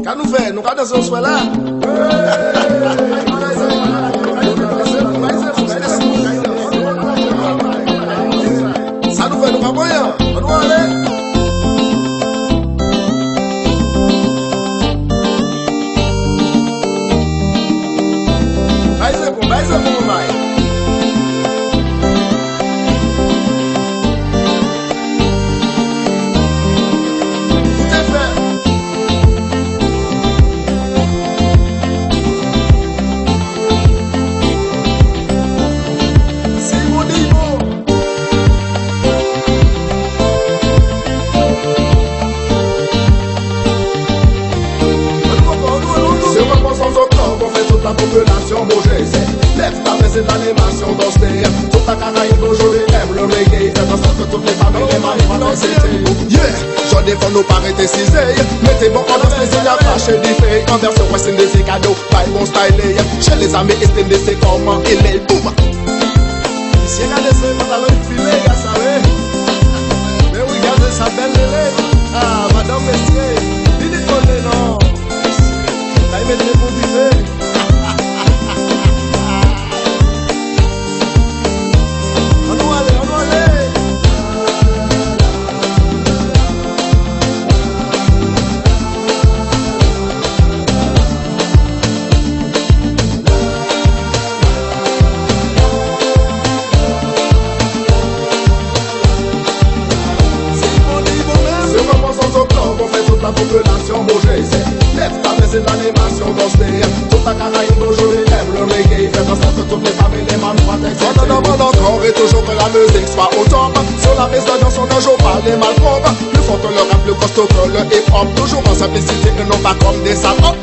Qu'à nous faire, nous regardons ce soir là. Ça nous fait, nous pas moyen. On doit aller. Baise pour moi. Tout est fait. Si vous dites bon. C'est moi qu'on s'en sort, on fait toute la population bouger. Lève ta main, c'est de l'animation dans ce pays. Toute la Caraïbe aujourd'hui aime le reggae. Faites en sorte que toutes les familles les maris vont danser. Yeah, j'en défends nos parents décisés. Mettez bon en danse, les îles à fâcher du fait. En version west indies, cadeau, pas bon style. Chez les amis estimés, c'est comment il est. Boum! Si regardez ce pantalon filé, gars, ça va. Mais oui, regardez sa belle lélé. Ah, madame Mestier, il dit qu'on est non. Là, il met les bons du fait. La population bouger, lève ta main, c'est de l'animation dans ce pays. Toute la Caraïbe aujourd'hui aime le reggae. Faites en sorte que toutes les familles les mamans soient excitées. On en demande encore et toujours que la musique soit au top. Sur la maison dans son âge, on parle des malpropres. Plus fort que le rap, plus costaud que le hip-hop. Toujours en simplicité et non pas comme des salopes.